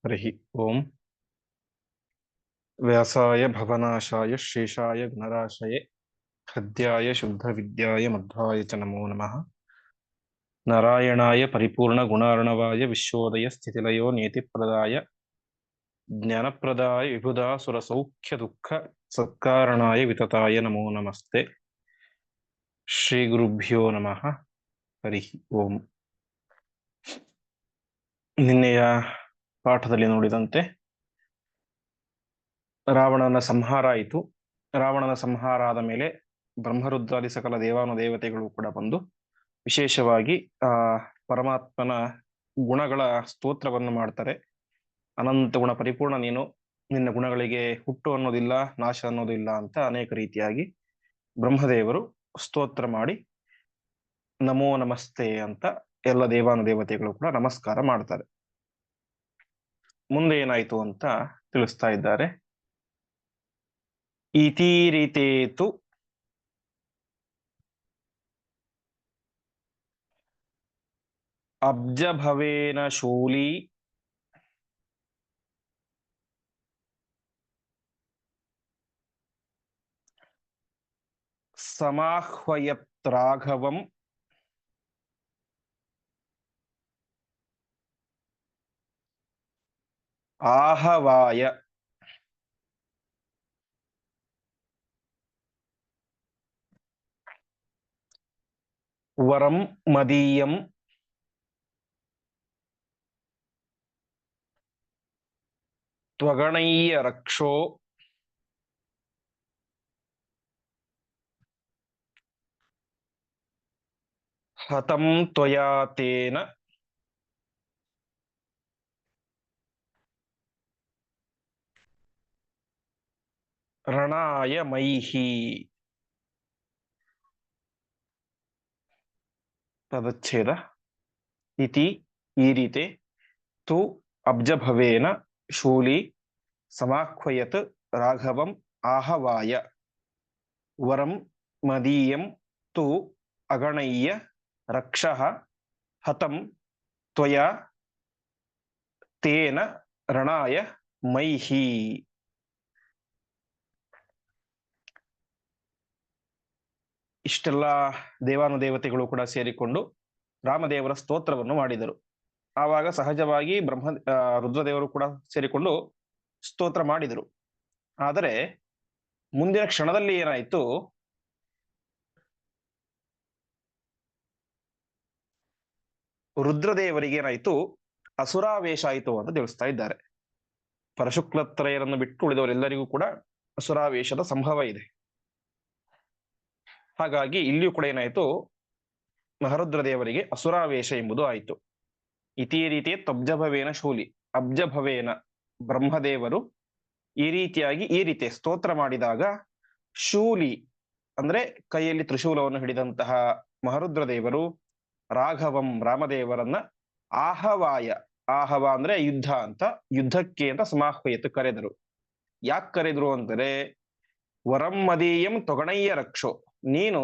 हरिः ओम्। व्यासाय भवनाशाय शेषाय गुणराशये हृद्याय शुद्धविद्याय मध्वाय च नमो नमः। नारायणाय परिपूर्णगुणार्णवाय विश्वोदय स्थितिलयो नियतिप्रदाय ज्ञानप्रदाय विबुधासुरसौख्यदुःख सत्कारणाय वितताय नमो नमस्ते। ಶ್ರೀಗುರುಭ್ಯೋ ನಮಃ. ಹರಿ ಓಂ. ನಿನ್ನೆಯ ಪಾಠದಲ್ಲಿ ನೋಡಿದಂತೆ ರಾವಣನ ಸಂಹಾರ ಆಯಿತು. ರಾವಣನ ಸಂಹಾರ ಆದ ಮೇಲೆ ಬ್ರಹ್ಮರುದ್ರಾದಿ ಸಕಲ ದೇವಾನುದೇವತೆಗಳು ಕೂಡ ಬಂದು ವಿಶೇಷವಾಗಿ ಆ ಪರಮಾತ್ಮನ ಗುಣಗಳ ಸ್ತೋತ್ರವನ್ನು ಮಾಡ್ತಾರೆ. ಅನಂತ ಗುಣ ಪರಿಪೂರ್ಣ ನೀನು, ನಿನ್ನ ಗುಣಗಳಿಗೆ ಹುಟ್ಟು ಅನ್ನೋದಿಲ್ಲ, ನಾಶ ಅನ್ನೋದಿಲ್ಲ ಅಂತ ಅನೇಕ ರೀತಿಯಾಗಿ ಬ್ರಹ್ಮದೇವರು ಸ್ತೋತ್ರ ಮಾಡಿ ನಮೋ ನಮಸ್ತೆ ಅಂತ ಎಲ್ಲ ದೇವಾನುದೇವತೆಗಳು ಕೂಡ ನಮಸ್ಕಾರ ಮಾಡ್ತಾರೆ. ಮುಂದೆ ಏನಾಯ್ತು ಅಂತ ತಿಳಿಸ್ತಾ ಇದ್ದಾರೆ. ಇತೀರಿತೇತು ಅಬ್ಜಭವೇನ ಶೂಲಿ ಸಮಾಹ್ವಯತ್ ರಾಘವಂ ಆಹವಾಯ. ವರಂ ಮದೀಯಂ ತ್ವಗಣಯ್ಯ ರಕ್ಷೋ ಹತಂ ತ್ವಯಾ ತೇನ ರಣಾಯ ಮೈಹಿ. ಪದಚ್ಛೇದ. ಇತಿ ಈ ರೀತಿ, ತು ಅಬ್ಜಭವೇನ ಶೂಲಿ ಸಮಾಹ್ವಯತ್ ರಾಘವಂ ಆಹವಾಯ. ವರಂ ಮದೀಯಂ ತು ಅಗಣಯ್ಯ ರಕ್ಷಃ ಹತಂ ತ್ವಯಾ ತೇನ ರಣಾಯ ಮೈಹಿ. ಇಷ್ಟೆಲ್ಲ ದೇವಾನುದೇವತೆಗಳು ಕೂಡ ಸೇರಿಕೊಂಡು ರಾಮದೇವರ ಸ್ತೋತ್ರವನ್ನು ಮಾಡಿದರು. ಆವಾಗ ಸಹಜವಾಗಿ ರುದ್ರದೇವರು ಕೂಡ ಸೇರಿಕೊಂಡು ಸ್ತೋತ್ರ ಮಾಡಿದರು. ಆದರೆ ಮುಂದಿನ ಕ್ಷಣದಲ್ಲಿ ಏನಾಯಿತು, ರುದ್ರದೇವರಿಗೆ ಏನಾಯಿತು, ಅಸುರಾವೇಶ ಆಯಿತು ಅಂತ ತಿಳಿಸ್ತಾ ಇದ್ದಾರೆ. ಪರಶುಕ್ಲತ್ರಯರನ್ನು ಬಿಟ್ಟು ಉಳಿದವರೆಲ್ಲರಿಗೂ ಕೂಡ ಅಸುರಾವೇಶದ ಸಂಭವ ಇದೆ. ಹಾಗಾಗಿ ಇಲ್ಲಿಯೂ ಕೂಡ ಏನಾಯಿತು, ಮಹರುದ್ರದೇವರಿಗೆ ಅಸುರಾವೇಶ ಎಂಬುದು ಆಯಿತು. ಇತಿ ರೀತಿ ತಬ್ಜಭವೇನ ಶೂಲಿ, ಅಬ್ಜಭವೇನ ಬ್ರಹ್ಮದೇವರು ಈ ರೀತಿಯಾಗಿ ಈ ರೀತಿ ಸ್ತೋತ್ರ ಮಾಡಿದಾಗ ಶೂಲಿ ಅಂದ್ರೆ ಕೈಯಲ್ಲಿ ತ್ರಿಶೂಲವನ್ನು ಹಿಡಿದಂತಹ ಮಹರುದ್ರದೇವರು ರಾಘವಂ ರಾಮದೇವರನ್ನ ಆಹವಾಯ, ಆಹವ ಅಂದ್ರೆ ಯುದ್ಧ ಅಂತ, ಯುದ್ಧಕ್ಕೆ ಅಂತ ಸಮಾಹ್ವಯತ್ ಕರೆದರು. ಯಾಕೆ ಕರೆದ್ರು ಅಂದರೆ ವರಂ ಮದೀಯಂ ತೊಗಣಯ್ಯ ರಕ್ಷೋ, ನೀನು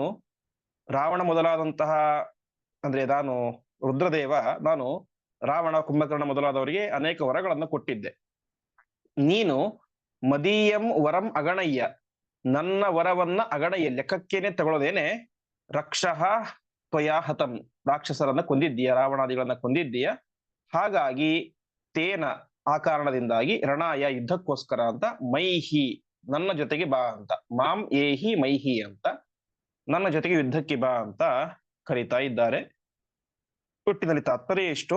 ರಾವಣ ಮೊದಲಾದಂತಹ ಅಂದ್ರೆ ನಾನು ರುದ್ರದೇವ, ನಾನು ರಾವಣ ಕುಂಭಕರ್ಣ ಮೊದಲಾದವರಿಗೆ ಅನೇಕ ವರಗಳನ್ನು ಕೊಟ್ಟಿದ್ದೆ. ನೀನು ಮದೀಯಂ ವರಂ ಅಗಣಯ್ಯ, ನನ್ನ ವರವನ್ನ ಅಗಣಯ್ಯ ಲೆಕ್ಕಕ್ಕೇನೆ ತಗೊಳ್ಳೋದೇನೆ ರಕ್ಷಃ ತ್ವಯಾ ಹತಂ, ರಾಕ್ಷಸರನ್ನ ಕೊಂದಿದ್ದೀಯ, ರಾವಣಾದಿಗಳನ್ನ ಕೊಂದಿದ್ದೀಯ. ಹಾಗಾಗಿ ತೇನ ಆ ಕಾರಣದಿಂದಾಗಿ ರಣಾಯ ಯುದ್ಧಕ್ಕೋಸ್ಕರ ಅಂತ ಮೈಹಿ ನನ್ನ ಜೊತೆಗೆ ಬಾ ಅಂತ, ಮಾಂ ಏಹಿ ಮೈಹಿ ಅಂತ ನನ್ನ ಜೊತೆಗೆ ಯುದ್ಧಕ್ಕೆ ಬಾ ಅಂತ ಕರೀತಾ ಇದ್ದಾರೆ. ಒಟ್ಟಿನಲ್ಲಿ ತಾತ್ಪರ್ಯ ಎಷ್ಟು,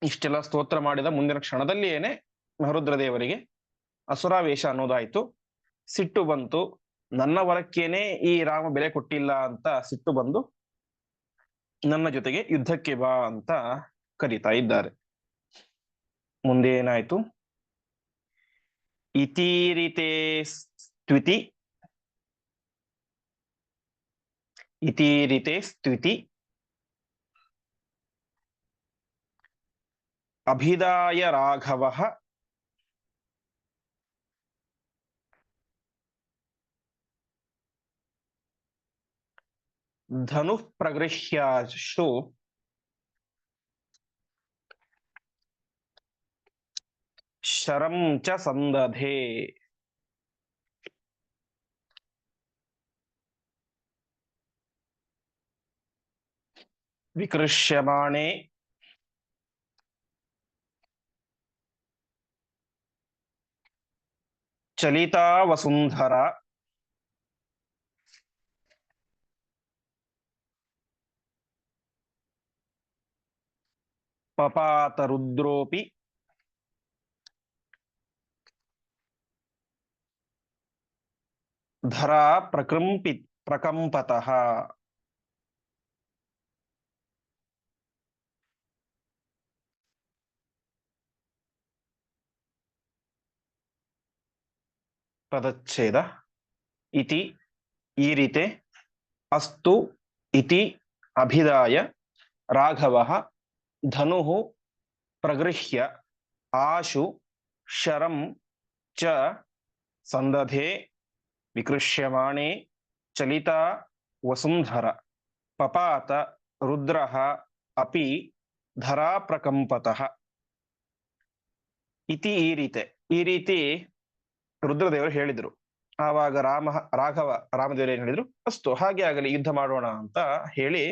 ಇಷ್ಟೆಲ್ಲ ಸ್ತೋತ್ರ ಮಾಡಿದ ಮುಂದಿನ ಕ್ಷಣದಲ್ಲಿಯೇನೆ ಮಹರುದ್ರದೇವರಿಗೆ ಅಸುರಾವೇಶ ಅನ್ನೋದಾಯ್ತು. ಸಿಟ್ಟು ಬಂತು, ನನ್ನ ವರಕ್ಕೇನೆ ಈ ರಾಮ ಬೆಲೆ ಕೊಟ್ಟಿಲ್ಲ ಅಂತ ಸಿಟ್ಟು ಬಂದು ನನ್ನ ಜೊತೆಗೆ ಯುದ್ಧಕ್ಕೆ ಬಾ ಅಂತ ಕರೀತಾ ಇದ್ದಾರೆ. ಮುಂದೆ ಏನಾಯ್ತು, ಇತೀರಿತೆ ಸ್ತುತಿ, ಇತೀರಿತೆ ಸ್ತುತಿ ಅಭಿದಾಯ ರಾಘವಃ ಧನು ಪ್ರಗೃಹ್ಯಾಶು ಶರಂ ಚ ಸಂದಧೆ. ವಿಕೃಷ್ಯಮಾಣೆ ಚಲಿತಾ ವಸುಂಧರ ಪಪಾತ ರುದ್ರೋಪಿ ಧರಾ ಪ್ರಕಂಪತಃ. ಪದಚ್ಛೇದ. ಇತಿ ಈ ರೀತೆ, ಅಸ್ತು ಇತಿ ಅಭಿದಾಯ ರಾಘವಃ ಧನುಃ ಪ್ರಗೃಹ್ಯ ಆಶು ಶರಂ ಚ ಸಂದಧೆ ವಿಕೃಷ್ಯಮಾಣೆ ಚಲಿತಾ ವಸುಂಧರ ಪಪಾತ ರುದ್ರಃ ಅಪಿ ಧರಾ ಪ್ರಕಂಪತಃ. ಇತಿ ಈ ರೀತಿ ರುದ್ರದೇವರು ಹೇಳಿದ್ರು. ಆವಾಗ ರಾಮದೇವರು ಏನ್ ಹೇಳಿದ್ರು, ಅಸ್ತು ಹಾಗೆ ಆಗಲಿ, ಯುದ್ಧ ಮಾಡೋಣ ಅಂತ ಹೇಳಿ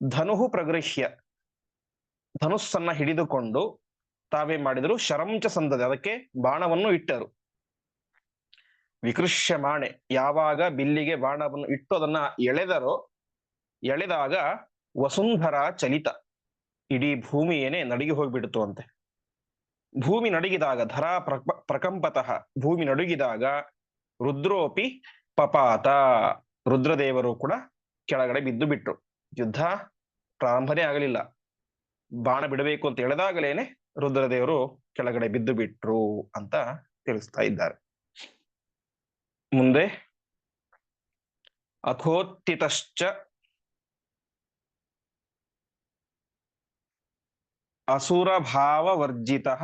ಧನುಹು ಪ್ರಗೃಹ್ಯ ಧನುಸ್ಸನ್ನ ಹಿಡಿದುಕೊಂಡು ತಾವೇ ಮಾಡಿದ್ರು, ಶರಂಚ ಸಂದದೆ ಅದಕ್ಕೆ ಬಾಣವನ್ನು ಇಟ್ಟರು. ವಿಕೃಷ್ಯಮಾಣೆ ಯಾವಾಗ ಬಿಲ್ಲಿಗೆ ಬಾಣವನ್ನು ಇಟ್ಟು ಅದನ್ನ ಎಳೆದಾಗ ವಸುಂಧರ ಚಲಿತ, ಇಡೀ ಭೂಮಿ ಏನೇ ನಡುಗಿ ಹೋಗ್ಬಿಡ್ತು ಅಂತೆ. ಭೂಮಿ ನಡುಗಿದಾಗ ಧರಾ ಪ್ರಕಂಪತಃ ಭೂಮಿ ನಡುಗಿದಾಗ ರುದ್ರೋಪಿ ಪಪಾತ ರುದ್ರದೇವರು ಕೂಡ ಕೆಳಗಡೆ ಬಿದ್ದು ಬಿಟ್ರು. ಯುದ್ಧ ಪ್ರಾರಂಭನೇ ಆಗಲಿಲ್ಲ, ಬಾಣ ಬಿಡಬೇಕು ಅಂತ ಎಳೆದಾಗಲೇನೆ ರುದ್ರದೇವರು ಕೆಳಗಡೆ ಬಿದ್ದು ಬಿಟ್ರು ಅಂತ ತಿಳಿಸ್ತಾ ಇದ್ದಾರೆ. ಮುಂದೆ ಅಥೋತ್ತಿತಶ್ಚ ಅಸುರಭಾವವರ್ಜಿತಃ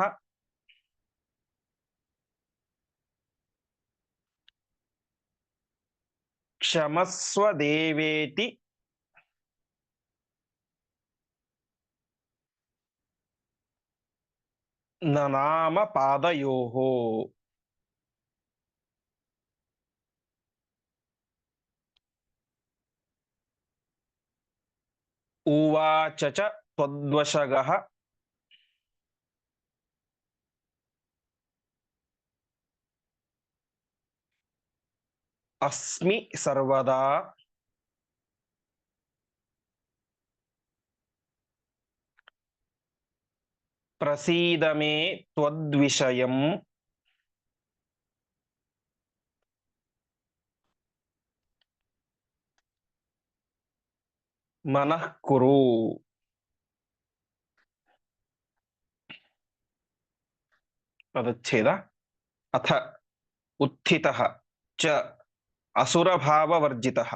ಕ್ಷಮಸ್ವ ದೇವೇತಿ ನನಾಮ ಪಾದಯೋಃ. ಉವಾಚ ಚ ತ್ವದ್ವಶಗಃ ಅಸ್ಮಿ ಸರ್ವದಾ ಪ್ರಸೀದ ಮೇ ತ್ವದ್ವಿಷಯಂ ಮನಃ ಕುರು. ಪದಚ್ಛೇದ. ಅಥ ಉತ್ಥಿತಃ ಚ ಅಸುರಭಾವವರ್ಜಿತಃ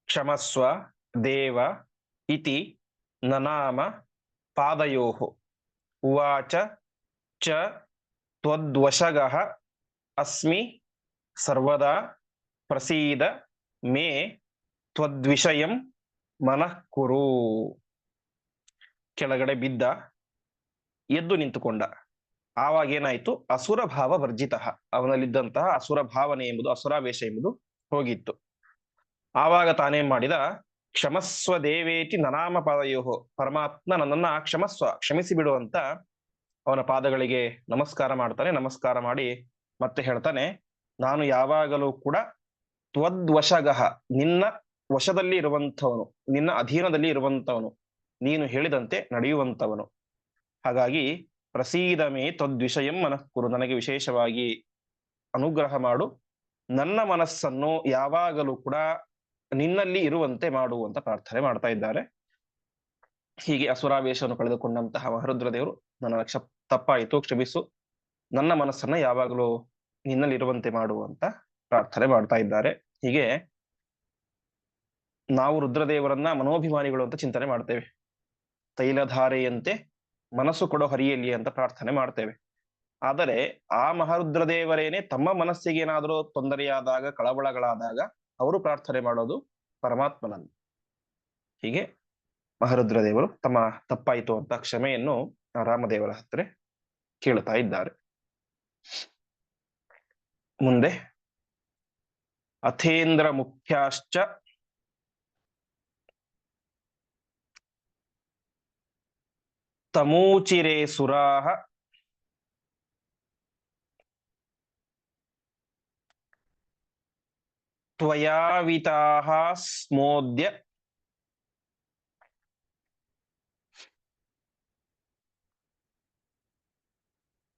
ಕ್ಷಮಸ್ವ ದೇವ ಇತಿ ನನಾಮ ಪಾದಯೋಃ. ಉವಾಚ ಚ ತ್ವದ್ವಶಗಃ ಅಸ್ಮಿ ಸರ್ವದಾ ಪ್ರಸೀದ ಮೇ ತ್ವದ್ವಿಷಯಂ ಮನಃ ಕುರು. ಕೆಳಗಡೆ ಬಿದ್ದ, ಎದ್ದು ನಿಂತುಕೊಂಡ. ಆವಾಗ ಏನಾಯ್ತು, ಅಸುರ ಭಾವ ವರ್ಜಿತ, ಅವನಲ್ಲಿದ್ದಂತಹ ಅಸುರ ಭಾವನೆ ಎಂಬುದು, ಅಸುರಾವೇಶ ಎಂಬುದು ಹೋಗಿತ್ತು. ಆವಾಗ ತಾನೇನ್ ಮಾಡಿದ, ಕ್ಷಮಸ್ವ ದೇವೇತಿ ನನಾಮ ಪಾದಯೋಹೋ, ಪರಮಾತ್ಮ ನನ್ನನ್ನ ಕ್ಷಮಿಸಿ ಬಿಡು ಅಂತ ಅವನ ಪಾದಗಳಿಗೆ ನಮಸ್ಕಾರ ಮಾಡ್ತಾನೆ. ನಮಸ್ಕಾರ ಮಾಡಿ ಮತ್ತೆ ಹೇಳ್ತಾನೆ, ನಾನು ಯಾವಾಗಲೂ ಕೂಡ ತ್ವದ್ವಶಗಃ, ನಿನ್ನ ವಶದಲ್ಲಿ ಇರುವಂಥವನು, ನಿನ್ನ ಅಧೀನದಲ್ಲಿ ಇರುವಂಥವನು, ನೀನು ಹೇಳಿದಂತೆ ನಡೆಯುವಂಥವನು. ಹಾಗಾಗಿ ಪ್ರಸೀದ ಮೇ ತ್ವದ್ವಿಷಯಂ ಮನಃಕುರು, ನನಗೆ ವಿಶೇಷವಾಗಿ ಅನುಗ್ರಹ ಮಾಡು, ನನ್ನ ಮನಸ್ಸನ್ನು ಯಾವಾಗಲೂ ಕೂಡ ನಿನ್ನಲ್ಲಿ ಇರುವಂತೆ ಮಾಡುವಂತ ಪ್ರಾರ್ಥನೆ ಮಾಡ್ತಾ ಇದ್ದಾರೆ. ಹೀಗೆ ಅಸುರಾವೇಶವನ್ನು ಕಳೆದುಕೊಂಡಂತಹ ಮಹರುದ್ರ ದೇವರು, ನನ್ನ ತಪ್ಪಾಯಿತು, ಕ್ಷಮಿಸು, ನನ್ನ ಮನಸ್ಸನ್ನ ಯಾವಾಗಲೂ ನಿನ್ನಲ್ಲಿ ಇರುವಂತೆ ಮಾಡುವಂತ ಪ್ರಾರ್ಥನೆ ಮಾಡ್ತಾ ಇದ್ದಾರೆ. ಹೀಗೆ ನಾವು ರುದ್ರದೇವರನ್ನ ಮನೋಭಿಮಾನಿಗಳು ಅಂತ ಚಿಂತನೆ ಮಾಡ್ತೇವೆ. ತೈಲಧಾರೆಯಂತೆ ಮನಸ್ಸು ಕೊಡೋ ಹರಿಯಲ್ಲಿ ಅಂತ ಪ್ರಾರ್ಥನೆ ಮಾಡ್ತೇವೆ. ಆದರೆ ಆ ಮಹಾರುದ್ರದೇವರೇನೆ ತಮ್ಮ ಮನಸ್ಸಿಗೆ ಏನಾದರೂ ತೊಂದರೆಯಾದಾಗ, ಕಳವಳಗಳಾದಾಗ ಅವರು ಪ್ರಾರ್ಥನೆ ಮಾಡೋದು ಪರಮಾತ್ಮನನ್ನು. ಹೀಗೆ ಮಹಾರುದ್ರದೇವರು ತಮ್ಮ ತಪ್ಪಾಯಿತು ಅಂತ ಕ್ಷಮೆಯನ್ನು ರಾಮದೇವರ ಹತ್ರ ಕೇಳ್ತಾ ಇದ್ದಾರೆ. ಮುಂದೆ ಅಥೇಂದ್ರ ಮುಖ್ಯಾಶ್ಚ ತಮೂಚಿರೇ ಸುರಾಹ ತ್ವಯಾವಿತಾಹ ಸ್ಮೋದ್ಯ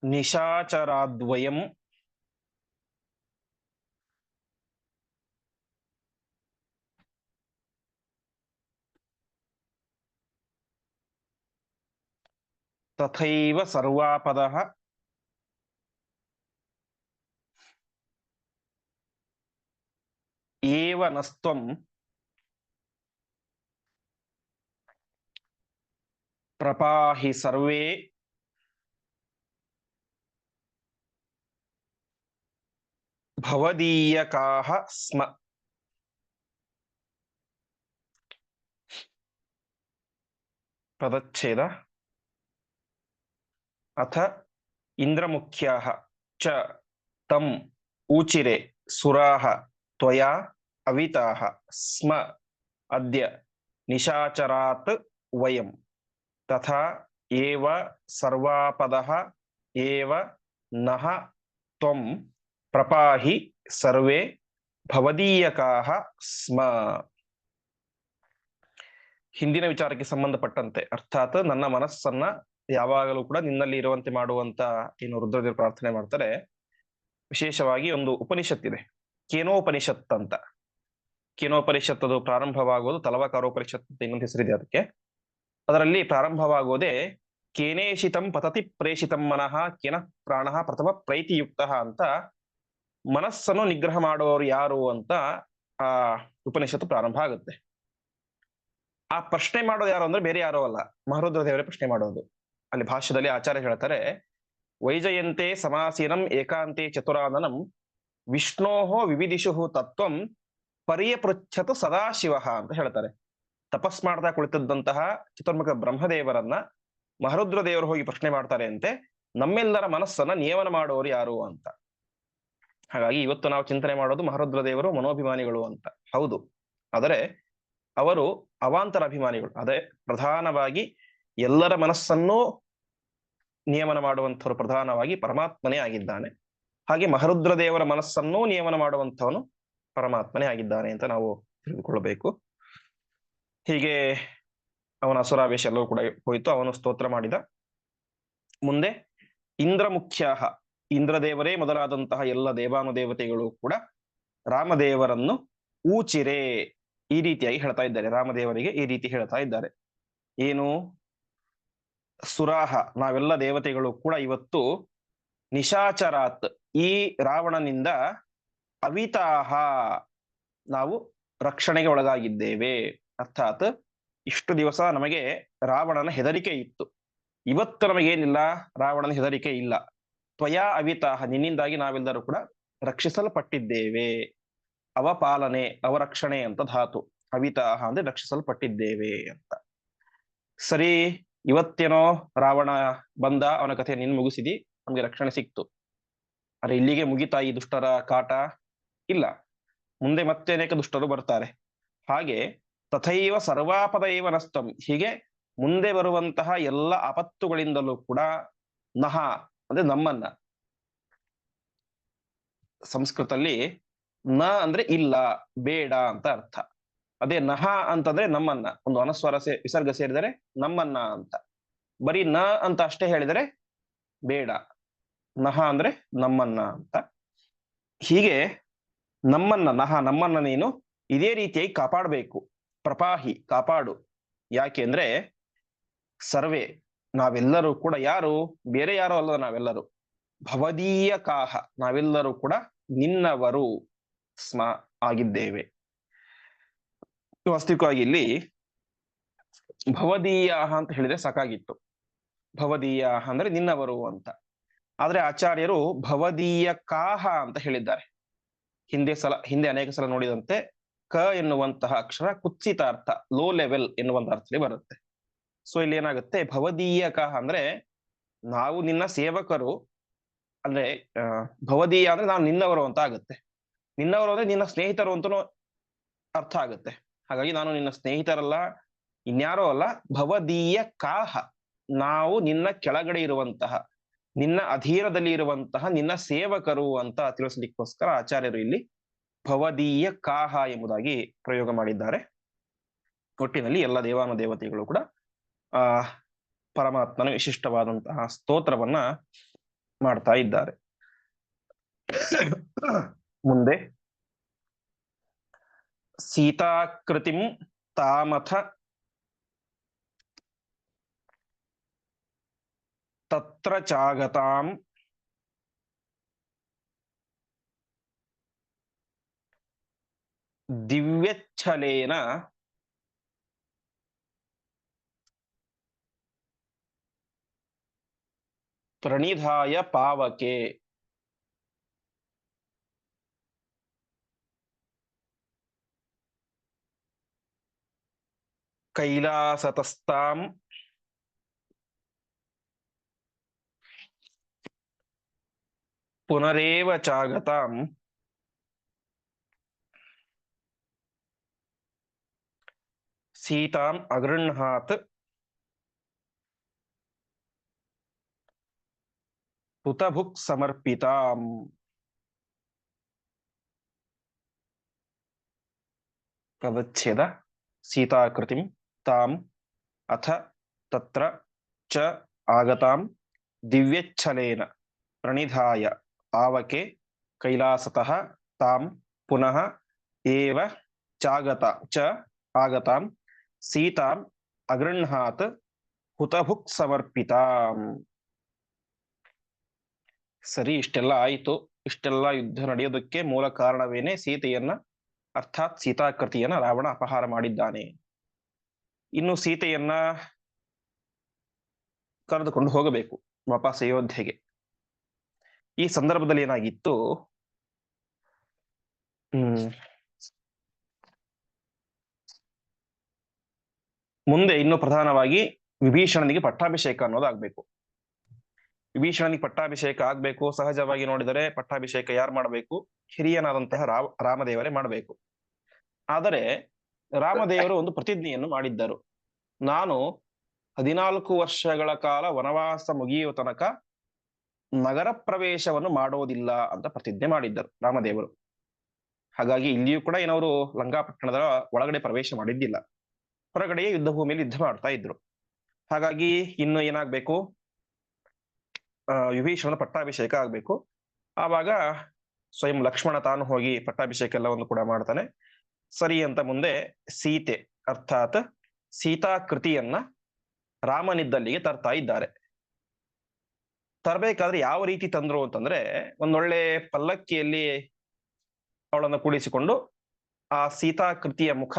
ನಿಶಾಚರಾದ್ವಯಂ ತಥೈವ ಸರ್ವಾಪದಃ ಏವ ನಸ್ತ್ವಂ ಪ್ರಪಾಹಿ ಸರ್ವೇ ಭವದೀಯಕಾಃ ಸ್ಮ. ಪದಚ್ಛೇದ. ಅಥ ಇಂದ್ರಮುಖ್ಯಾಃ ಚ ತಂ ಊಚಿರೆ ಸುರಾಃ ತ್ವಯಾ ಅವಿತಾಃ ಸ್ಮ ಅದ್ಯ ನಿಶಾಚರಾತ್ ವಯಂ ತಥಾ ಏವ ಸರ್ವಾಪದಃ ಏವ ನಃ ತ್ವಂ ಪ್ರಪಾಹಿ ಸರ್ವೇ ಭವದೀಯಕಾಃ ಸ್ಮ. ಹಿಂದಿನ ವಿಚಾರಕ್ಕೆ ಸಂಬಂಧಪಟ್ಟಂತೆ, ಅರ್ಥಾತ್ ನನ್ನ ಮನಸ್ಸನ್ನ ಯಾವಾಗಲೂ ಕೂಡ ನಿನ್ನಲ್ಲಿ ಇರುವಂತೆ ಮಾಡುವಂತ ಏನು ರುದ್ರದೇವರು ಪ್ರಾರ್ಥನೆ ಮಾಡ್ತಾರೆ. ವಿಶೇಷವಾಗಿ ಒಂದು ಉಪನಿಷತ್ತಿದೆ, ಕೇನೋಪನಿಷತ್ ಅಂತ. ಕೇನೋಪನಿಷತ್ ಅದು ಪ್ರಾರಂಭವಾಗುವುದು ತಲವಕಾರೋಪನಿಷತ್ ಅಂತ ಇನ್ನೊಂದು ಹೆಸರಿದೆ ಅದಕ್ಕೆ. ಅದರಲ್ಲಿ ಪ್ರಾರಂಭವಾಗುವುದೇ ಕೇನೇಶಿತಂ ಪತತಿ ಪ್ರೇಷಿತಂ ಮನಃ ಕೇನ ಪ್ರಾಣಃ ಪ್ರಥಮ ಪ್ರೈತಿಯುಕ್ತ ಅಂತ. ಮನಸ್ಸನ್ನು ನಿಗ್ರಹ ಮಾಡುವವರು ಯಾರು ಅಂತ ಆ ಉಪನಿಷತ್ತು ಪ್ರಾರಂಭ ಆಗುತ್ತೆ. ಆ ಪ್ರಶ್ನೆ ಮಾಡೋದು ಯಾರು ಅಂದ್ರೆ ಬೇರೆ ಯಾರೋ ಅಲ್ಲ, ಮಹರುದ್ರ ದೇವರೇ ಪ್ರಶ್ನೆ ಮಾಡೋದು. ಅಲ್ಲಿ ಭಾಷ್ಯದಲ್ಲಿ ಆಚಾರ್ಯ ಹೇಳ್ತಾರೆ, ವೈಜಯಂತೆ ಸಮಾಸೀನಂ ಏಕಾಂತೆ ಚತುರಾನನಂ ವಿಷ್ಣೋಹೋ ವಿವಿಧಿಷು ತತ್ವಂ ಪರ್ಯಪೃಚ್ಛತು ಸದಾಶಿವ ಅಂತ ಹೇಳ್ತಾರೆ. ತಪಸ್ ಮಾಡ್ತಾ ಕುಳಿತದ್ದಂತಹ ಚತುರ್ಮುಖ ಬ್ರಹ್ಮದೇವರನ್ನ ಮಹರುದ್ರ ದೇವರು ಹೋಗಿ ಪ್ರಶ್ನೆ ಮಾಡ್ತಾರೆ ಅಂತೆ, ನಮ್ಮೆಲ್ಲರ ಮನಸ್ಸನ್ನ ನಿಯಮನ ಮಾಡುವವರು ಯಾರು ಅಂತ. ಹಾಗಾಗಿ ಇವತ್ತು ನಾವು ಚಿಂತನೆ ಮಾಡೋದು ಮಹರುದ್ರ ದೇವರು ಮನೋಭಿಮಾನಿಗಳು ಅಂತ. ಹೌದು, ಆದರೆ ಅವರು ಅವಾಂತರ ಅಭಿಮಾನಿಗಳು. ಅದೇ ಪ್ರಧಾನವಾಗಿ ಎಲ್ಲರ ಮನಸ್ಸನ್ನೂ ನಿಯಮನ ಮಾಡುವಂಥವ್ರು ಪ್ರಧಾನವಾಗಿ ಪರಮಾತ್ಮನೇ ಆಗಿದ್ದಾನೆ. ಹಾಗೆ ಮಹರುದ್ರ ದೇವರ ಮನಸ್ಸನ್ನೂ ನಿಯಮನ ಮಾಡುವಂಥವನು ಪರಮಾತ್ಮನೇ ಆಗಿದ್ದಾನೆ ಅಂತ ನಾವು ತಿಳಿದುಕೊಳ್ಳಬೇಕು. ಹೀಗೆ ಅವನ ಅಸುರಾವೇಶ ಎಲ್ಲವೂ ಕೂಡ ಹೋಯಿತು. ಅವನು ಸ್ತೋತ್ರ ಮಾಡಿದ. ಮುಂದೆ ಇಂದ್ರ ಮುಖ್ಯಾಹ, ಇಂದ್ರದೇವರೇ ಮೊದಲಾದಂತಹ ಎಲ್ಲ ದೇವಾನುದೇವತೆಗಳು ಕೂಡ ರಾಮದೇವರನ್ನು ಊಚಿರೆ ಈ ರೀತಿಯಾಗಿ ಹೇಳ್ತಾ ಇದ್ದಾರೆ. ರಾಮದೇವರಿಗೆ ಈ ರೀತಿ ಹೇಳ್ತಾ ಇದ್ದಾರೆ, ಏನು? ಸುರಾಹ, ನಾವೆಲ್ಲ ದೇವತೆಗಳು ಕೂಡ ಇವತ್ತು ನಿಶಾಚರಾತ್, ಈ ರಾವಣನಿಂದ ಅವಿತಾಹ, ನಾವು ರಕ್ಷಣೆಗೆ ಒಳಗಾಗಿದ್ದೇವೆ. ಅರ್ಥಾತ್ ಇಷ್ಟು ದಿವಸ ನಮಗೆ ರಾವಣನ ಹೆದರಿಕೆ ಇತ್ತು, ಇವತ್ತು ನಮಗೇನಿಲ್ಲ, ರಾವಣನ ಹೆದರಿಕೆ ಇಲ್ಲ. ತ್ವಯಾ ಅವಿತಾಹ, ನಿನ್ನಿಂದಾಗಿ ನಾವೆಲ್ಲರೂ ಕೂಡ ರಕ್ಷಿಸಲ್ಪಟ್ಟಿದ್ದೇವೆ. ಅವಪಾಲನೆ, ಅವರಕ್ಷಣೆ ಅಂತ ಧಾತು. ಅವಿತಾಹ ಅಂದ್ರೆ ರಕ್ಷಿಸಲ್ಪಟ್ಟಿದ್ದೇವೆ ಅಂತ. ಸರಿ, ಇವತ್ತೇನೋ ರಾವಣ ಬಂದ, ಅವನ ಕಥೆ ನಿನ್ ಮುಗಿಸಿದಿ, ನಮ್ಗೆ ರಕ್ಷಣೆ ಸಿಕ್ತು. ಅರೆ ಇಲ್ಲಿಗೆ ಮುಗಿತಾ ಈ ದುಷ್ಟರ ಕಾಟ? ಇಲ್ಲ, ಮುಂದೆ ಮತ್ತೆ ಅನೇಕ ದುಷ್ಟರು ಬರ್ತಾರೆ. ಹಾಗೆ ತಥೈವ ಸರ್ವಾಪದ ಏವ ನಸ್ತಂ, ಹೀಗೆ ಮುಂದೆ ಬರುವಂತಹ ಎಲ್ಲ ಆಪತ್ತುಗಳಿಂದಲೂ ಕೂಡ ನಹ ಅಂದ್ರೆ ನಮ್ಮನ್ನ, ಸಂಸ್ಕೃತಲ್ಲಿ ನ ಅಂದ್ರೆ ಇಲ್ಲ, ಬೇಡ ಅಂತ ಅರ್ಥ. ಅದೇ ನಹ ಅಂತಂದ್ರೆ ನಮ್ಮನ್ನ, ಒಂದು ಅನಸ್ವರ ವಿಸರ್ಗ ಸೇರಿದರೆ ನಮ್ಮನ್ನ ಅಂತ. ಬರೀ ನ ಅಂತ ಅಷ್ಟೇ ಹೇಳಿದರೆ ಬೇಡ, ನಹ ಅಂದ್ರೆ ನಮ್ಮನ್ನ ಅಂತ. ಹೀಗೆ ನಮ್ಮನ್ನ, ನಹ ನಮ್ಮನ್ನ ನೀನು ಇದೇ ರೀತಿಯಾಗಿ ಕಾಪಾಡಬೇಕು. ಪ್ರಪಾಹಿ, ಕಾಪಾಡು. ಯಾಕೆ ಅಂದ್ರೆ ಸರ್ವೇ, ನಾವೆಲ್ಲರೂ ಕೂಡ ಯಾರು? ಬೇರೆ ಯಾರು ಅಲ್ಲ, ನಾವೆಲ್ಲರೂ ಭವದೀಯ ಕಾಹ, ನಾವೆಲ್ಲರೂ ಕೂಡ ನಿನ್ನವರು ಸ್ಮ ಆಗಿದ್ದೇವೆ. ವಾಸ್ತವಿಕವಾಗಿ ಇಲ್ಲಿ ಭವದೀಯ ಅಂತ ಹೇಳಿದ್ರೆ ಸಾಕಾಗಿತ್ತು. ಭವದೀಯ ಅಂದ್ರೆ ನಿನ್ನವರು ಅಂತ. ಆದ್ರೆ ಆಚಾರ್ಯರು ಭವದೀಯ ಕಾಹ ಅಂತ ಹೇಳಿದ್ದಾರೆ. ಹಿಂದೆ ಅನೇಕ ಸಲ ನೋಡಿದಂತೆ ಕ ಎನ್ನುವಂತಹ ಅಕ್ಷರ ಕುತ್ಸಿತ ಅರ್ಥ, ಲೋ ಲೆವೆಲ್ ಎನ್ನುವಂತ ಅರ್ಥದಲ್ಲಿ ಬರುತ್ತೆ. ಸೊ ಇಲ್ಲಿ ಏನಾಗುತ್ತೆ, ಭವದೀಯ ಕಾಹ ಅಂದ್ರೆ ನಾವು ನಿನ್ನ ಸೇವಕರು, ಅಂದ್ರೆ ಭವದೀಯ ಅಂದ್ರೆ ನಾನು ನಿನ್ನವರು ಅಂತ ಆಗುತ್ತೆ. ನಿನ್ನವರು ಅಂದ್ರೆ ನಿನ್ನ ಸ್ನೇಹಿತರು ಅಂತನೂ ಅರ್ಥ ಆಗುತ್ತೆ. ಹಾಗಾಗಿ ನಾನು ನಿನ್ನ ಸ್ನೇಹಿತರಲ್ಲ, ಇನ್ಯಾರೋ ಅಲ್ಲ, ಭವದೀಯ ಕಾಹ, ನಾವು ನಿನ್ನ ಕೆಳಗಡೆ ಇರುವಂತಹ, ನಿನ್ನ ಅಧೀನದಲ್ಲಿ ಇರುವಂತಹ ನಿನ್ನ ಸೇವಕರು ಅಂತ ತಿಳಿಸ್ಲಿಕ್ಕೋಸ್ಕರ ಆಚಾರ್ಯರು ಇಲ್ಲಿ ಭವದೀಯ ಕಾಹ ಎಂಬುದಾಗಿ ಪ್ರಯೋಗ ಮಾಡಿದ್ದಾರೆ. ಒಟ್ಟಿನಲ್ಲಿ ಎಲ್ಲ ದೇವಾನು ದೇವತೆಗಳು ಕೂಡ ಆ ಪರಮಾತ್ಮನ ವಿಶಿಷ್ಟವಾದಂತಹ ಸ್ತೋತ್ರವನ್ನ ಮಾಡ್ತಾ ಇದ್ದಾರೆ. ಮುಂದೆ ಸೀತಾಕೃತಿಂ ತಾಮಥ ತತ್ರ ಚಾಗತಾಂ ದಿವ್ಯಚ್ಛಲೇನ ಪ್ರಣಿಧಾಯ ಪಾವಕೆ. ಕೈಲಾಸತಸ್ತಾಂ ಪುನರೇವ ಚಾಗತಾಂ ಸೀತಾಂ ಅಗೃಹಾತ್ ಹುತಭುಕ್ ಸಮರ್ಪಿತಾಂ. ಪದಚ್ಛೇದ ಸೀತಾಕೃತಿಂ ತಾಂ ಅಥ ತತ್ರ ಚ ಆಗತಾಂ ದಿವ್ಯಚ್ಛಲೇನ ಪ್ರಣಿಧಾಯ ಪಾವಕೆ ಕೈಲಾಸತಃ ತಾಂ ಪುನಃ ಏವ ಚ ಆಗತಾಂ ಸೀತಾಂ ಅಗೃಹಾತ್ ಹುತಭುಕ್ ಸಮರ್ಪಿತಾಂ. ಸರಿ, ಇಷ್ಟೆಲ್ಲ ಆಯಿತು. ಇಷ್ಟೆಲ್ಲ ಯುದ್ಧ ನಡೆಯೋದಕ್ಕೆ ಮೂಲ ಕಾರಣವೇನೆ ಸೀತೆಯನ್ನ, ಅರ್ಥಾತ್ ಸೀತಾಕೃತಿಯನ್ನ ರಾವಣ ಅಪಹಾರ ಮಾಡಿದ್ದಾನೆ. ಇನ್ನು ಸೀತೆಯನ್ನ ಕರೆದುಕೊಂಡು ಹೋಗಬೇಕು ವಾಪಸ್ ಅಯೋಧ್ಯೆಗೆ. ಈ ಸಂದರ್ಭದಲ್ಲಿ ಏನಾಗಿತ್ತು, ಮುಂದೆ ಇನ್ನು ಪ್ರಧಾನವಾಗಿ ವಿಭೀಷಣನಿಗೆ ಪಟ್ಟಾಭಿಷೇಕ ಅನ್ನೋದಾಗ್ಬೇಕು. ವಿಭೀಷಣನಿಗೆ ಪಟ್ಟಾಭಿಷೇಕ ಆಗ್ಬೇಕು. ಸಹಜವಾಗಿ ನೋಡಿದರೆ ಪಟ್ಟಾಭಿಷೇಕ ಯಾರು ಮಾಡಬೇಕು? ಹಿರಿಯನಾದಂತಹ ರಾಮದೇವರೇ ಮಾಡಬೇಕು. ಆದರೆ ರಾಮದೇವರು ಒಂದು ಪ್ರತಿಜ್ಞೆಯನ್ನು ಮಾಡಿದ್ದರು. ನಾನು 14 ವರ್ಷಗಳ ಕಾಲ ವನವಾಸ ಮುಗಿಯುವ ತನಕ ನಗರ ಪ್ರವೇಶವನ್ನು ಮಾಡೋದಿಲ್ಲ ಅಂತ ಪ್ರತಿಜ್ಞೆ ಮಾಡಿದ್ದರು ರಾಮದೇವರು. ಹಾಗಾಗಿ ಇಲ್ಲಿಯೂ ಕೂಡ ಏನವರು ಲಂಕಾಪಟ್ಟಣದ ಒಳಗಡೆ ಪ್ರವೇಶ ಮಾಡಿದ್ದಿಲ್ಲ, ಹೊರಗಡೆಯೇ ಯುದ್ಧ ಭೂಮಿಯಲ್ಲಿ ಯುದ್ಧ ಮಾಡ್ತಾ ಇದ್ರು. ಹಾಗಾಗಿ ಇನ್ನು ಏನಾಗ್ಬೇಕು, ವಿಭೀಷಣನ ಪಟ್ಟಾಭಿಷೇಕ ಆಗ್ಬೇಕು. ಆವಾಗ ಸ್ವಯಂ ಲಕ್ಷ್ಮಣ ತಾನು ಹೋಗಿ ಪಟ್ಟಾಭಿಷೇಕ ಎಲ್ಲವನ್ನು ಕೂಡ ಮಾಡ್ತಾನೆ. ಸರಿ ಅಂತ ಮುಂದೆ ಸೀತೆ ಅರ್ಥಾತ್ ಸೀತಾಕೃತಿಯನ್ನ ರಾಮನಿದ್ದಲ್ಲಿಗೆ ತರ್ತಾ ಇದ್ದಾರೆ. ತರಬೇಕಾದ್ರೆ ಯಾವ ರೀತಿ ತಂದ್ರು ಅಂತಂದ್ರೆ, ಒಂದೊಳ್ಳೆ ಪಲ್ಲಕ್ಕಿಯಲ್ಲಿ ಅವಳನ್ನು ಕೂಡಿಸಿಕೊಂಡು ಆ ಸೀತಾಕೃತಿಯ ಮುಖ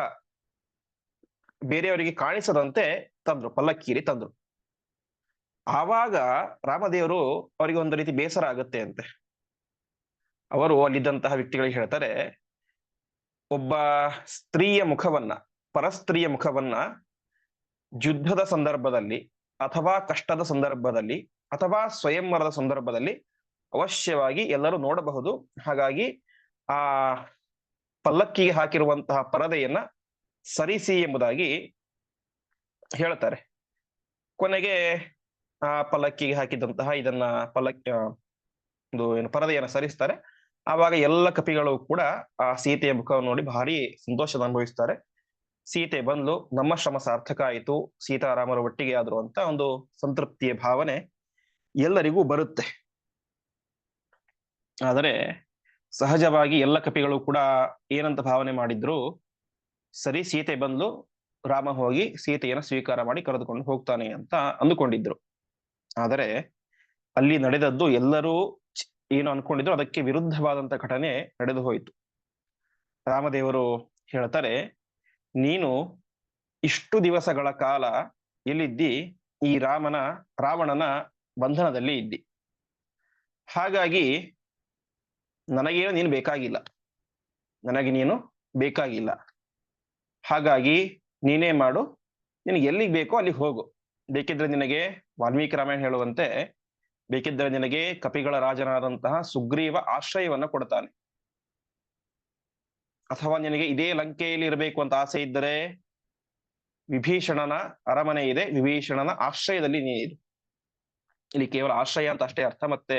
ಬೇರೆಯವರಿಗೆ ಕಾಣಿಸದಂತೆ ತಂದ್ರು, ಪಲ್ಲಕ್ಕಿಯಲ್ಲಿ ತಂದ್ರು. ಆವಾಗ ರಾಮದೇವರು ಅವರಿಗೆ ಒಂದು ರೀತಿ ಬೇಸರ ಆಗುತ್ತೆ ಅಂತೆ. ಅವರು ಅಲ್ಲಿದ್ದಂತಹ ವ್ಯಕ್ತಿಗಳಿಗೆ ಹೇಳ್ತಾರೆ, ಒಬ್ಬ ಸ್ತ್ರೀಯ ಮುಖವನ್ನ, ಪರಸ್ತ್ರೀಯ ಮುಖವನ್ನ ಯುದ್ಧದ ಸಂದರ್ಭದಲ್ಲಿ ಅಥವಾ ಕಷ್ಟದ ಸಂದರ್ಭದಲ್ಲಿ ಅಥವಾ ಸ್ವಯಂವರದ ಸಂದರ್ಭದಲ್ಲಿ ಅವಶ್ಯವಾಗಿ ಎಲ್ಲರೂ ನೋಡಬಹುದು. ಹಾಗಾಗಿ ಆ ಪಲ್ಲಕ್ಕಿಗೆ ಹಾಕಿರುವಂತಹ ಪರದೆಯನ್ನ ಸರಿಸಿ ಎಂಬುದಾಗಿ ಹೇಳ್ತಾರೆ. ಕೊನೆಗೆ ಆ ಪಲ್ಲಕ್ಕಿಗೆ ಹಾಕಿದಂತಹ ಇದನ್ನ ಪರದೆಯನ್ನು ಸರಿಸ್ತಾರೆ. ಆವಾಗ ಎಲ್ಲ ಕಪಿಗಳು ಕೂಡ ಆ ಸೀತೆಯ ಮುಖವನ್ನು ನೋಡಿ ಭಾರಿ ಸಂತೋಷದ ಅನುಭವಿಸ್ತಾರೆ. ಸೀತೆ ಬಂದ್ಲು, ನಮ್ಮ ಶ್ರಮ ಸಾರ್ಥಕ ಆಯಿತು, ಸೀತಾರಾಮರ ಒಟ್ಟಿಗೆ ಆದ್ರು ಅಂತ ಒಂದು ಸಂತೃಪ್ತಿಯ ಭಾವನೆ ಎಲ್ಲರಿಗೂ ಬರುತ್ತೆ. ಆದರೆ ಸಹಜವಾಗಿ ಎಲ್ಲ ಕಪಿಗಳು ಕೂಡ ಏನಂತ ಭಾವನೆ ಮಾಡಿದ್ರು, ಸರಿ ಸೀತೆ ಬಂದ್ಲು, ರಾಮ ಹೋಗಿ ಸೀತೆಯನ್ನು ಸ್ವೀಕಾರ ಮಾಡಿ ಕರೆದುಕೊಂಡು ಹೋಗ್ತಾನೆ ಅಂತ ಅಂದುಕೊಂಡಿದ್ರು. ಆದರೆ ಅಲ್ಲಿ ನಡೆದದ್ದು ಎಲ್ಲರೂ ಏನು ಅನ್ಕೊಂಡಿದ್ರು ಅದಕ್ಕೆ ವಿರುದ್ಧವಾದಂತ ಘಟನೆ ನಡೆದು ಹೋಯಿತು. ರಾಮದೇವರು ಹೇಳ್ತಾರೆ, ನೀನು ಇಷ್ಟು ದಿವಸಗಳ ಕಾಲ ಎಲ್ಲಿದ್ದಿ? ಈ ರಾವಣನ ಬಂಧನದಲ್ಲಿ ಇದ್ದಿ. ಹಾಗಾಗಿ ನನಗೇನು ನೀನು ಬೇಕಾಗಿಲ್ಲ, ನನಗೆ ನೀನು ಬೇಕಾಗಿಲ್ಲ. ಹಾಗಾಗಿ ನೀನೇ ಮಾಡು, ನಿನಗೆ ಎಲ್ಲಿಗೆ ಬೇಕೋ ಅಲ್ಲಿಗೆ ಹೋಗು. ಬೇಕಿದ್ರೆ ನಿನಗೆ ವಾಲ್ಮೀಕಿ ರಾಮಾಯಣ ಹೇಳುವಂತೆ ಬೇಕಿದ್ದರೆ ನಿನಗೆ ಕಪಿಗಳ ರಾಜನಾದಂತಹ ಸುಗ್ರೀವ ಆಶ್ರಯವನ್ನ ಕೊಡ್ತಾನೆ. ಅಥವಾ ನಿನಗೆ ಇದೇ ಲಂಕೆಯಲ್ಲಿ ಇರಬೇಕು ಅಂತ ಆಸೆ ಇದ್ದರೆ ವಿಭೀಷಣನ ಅರಮನೆ ಇದೆ, ವಿಭೀಷಣನ ಆಶ್ರಯದಲ್ಲಿ ನೀನು. ಇಲ್ಲಿ ಕೇವಲ ಆಶ್ರಯ ಅಂತ ಅಷ್ಟೇ ಅರ್ಥ, ಮತ್ತೆ